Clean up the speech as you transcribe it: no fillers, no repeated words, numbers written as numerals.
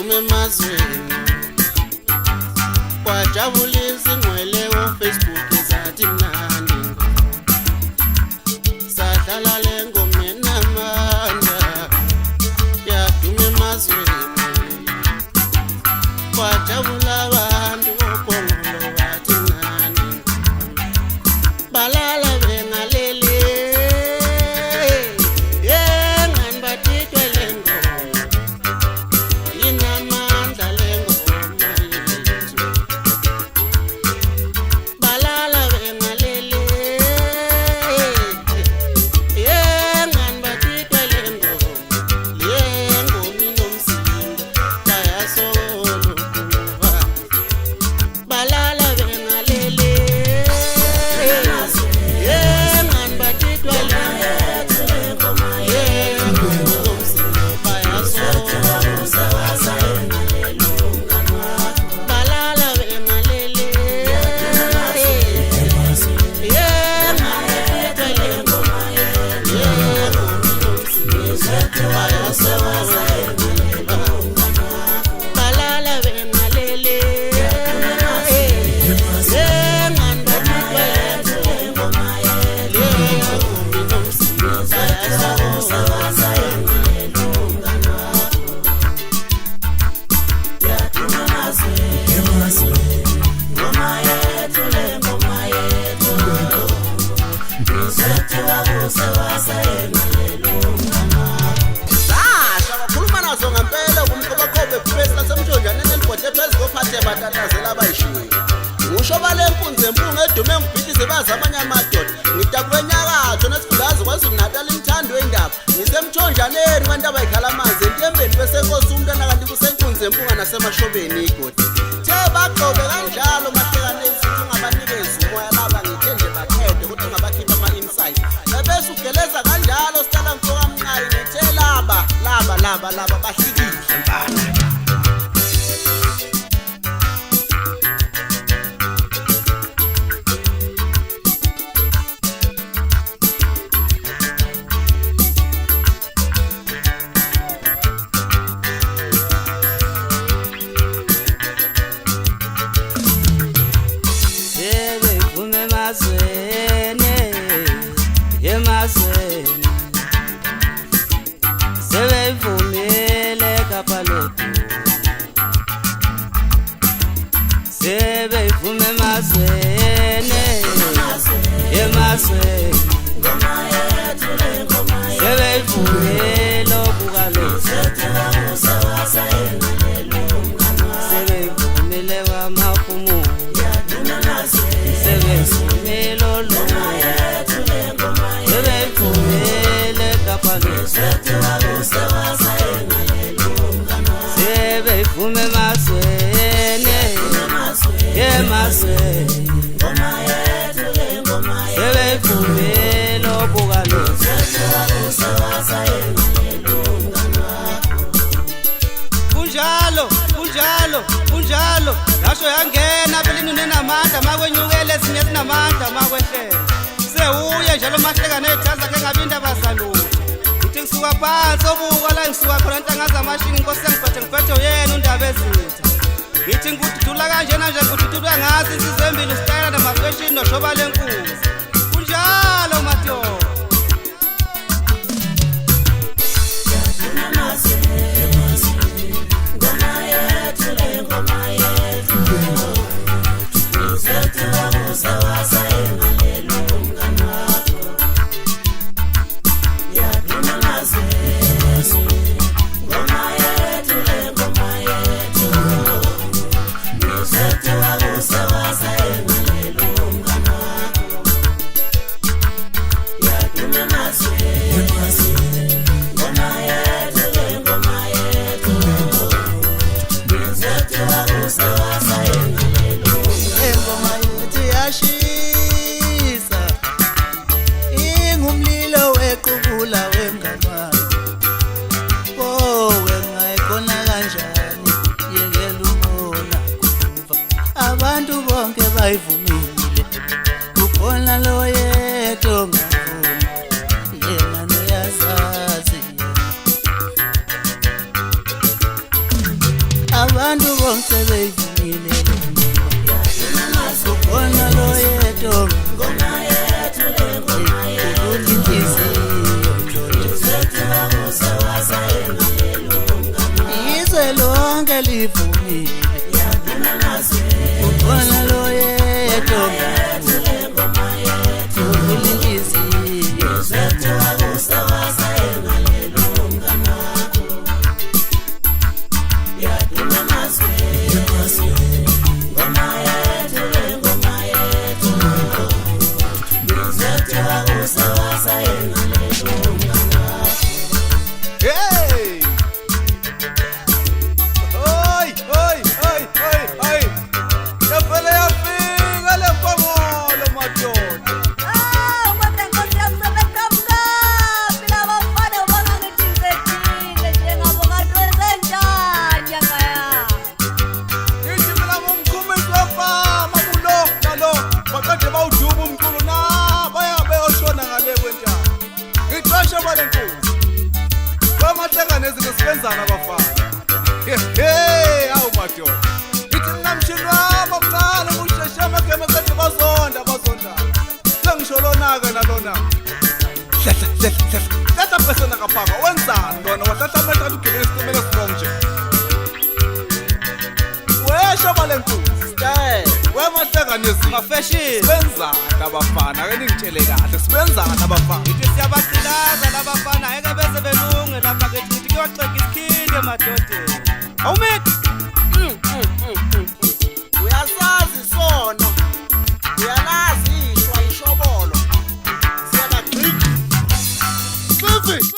yadume emazweni kwajabulisa ingwele Facebook zathi mnandi sadlala lengoma enamandla yadume emazweni kwajabula abantu okongolo bathi mnandi balala bengalele ngani batitwe lengoma inamandla lengoma yethu balala bengalele ngani batitwe lengoma inomsindo bayasolo kuva balala bengalele ngani batitwe lengoma inomsindo bayasolo balala bengalele balala bengalele bakhuluma nazo ngempela kumqoboqobo ePress lasemthonjana nelibhodle phezulu kophathe batatazela abayishiye ngisho balempunzi empunga edume ngibhidise baza amanye amadoda ngidakwenyakatho nesifulazi kwaZulu Natal imthando endaba ngisemthonjaneni abantu abayikhala amanzi entembeni besenkosi umntwana kanti kusenkunzi empunga nasemashobeni igodi the bagqobe kanjalo mahlekane isithi ungabanikeza umoya baba ngithe nje bakhethe ukuthi ngabakhipha ama-insight ebese ugeleza kanjalo sitala mfoka mnqayi ngithe laba bahlikile mfana kunjalo yasho yangena belini nenamandla makwenyukele ezinye ezinamandla makwehlela sewuye njalo mahleka nethaza ke ngabinda bazalutho uthi ngisuka phansi obuka la ngisuka khona ntangaza amashini inkosi ngiphethe yena undaba ezitha ngithi ngikududula kanjena nje ngikududula ngazi insizembili usitayela namafeshini noshoba lenkunzi kunjalo Matyo shoba lenkosi bamahleka nezinto sibenzana abafana hey awu madoda ithi mina mshini wami omncane ukusheshe amageme kade bazonda sengisho lonaka nalona hlahla pesena kaphaka wenzani lona wahlahla amehlo athi ugele isitimela strong nje weshoba lenkosi style wemahleka nezinto Mafashion. sibenzana abafana ake ningitshele kahle sibenzana abafana Ithi siyabasilaza labafana ngeke beze belunge lapha ke thithi kuyoxega isikhinde madodeni. Awumithi. uyasazi isono uyalazi ishwa ishobolo siyabagcina Fifi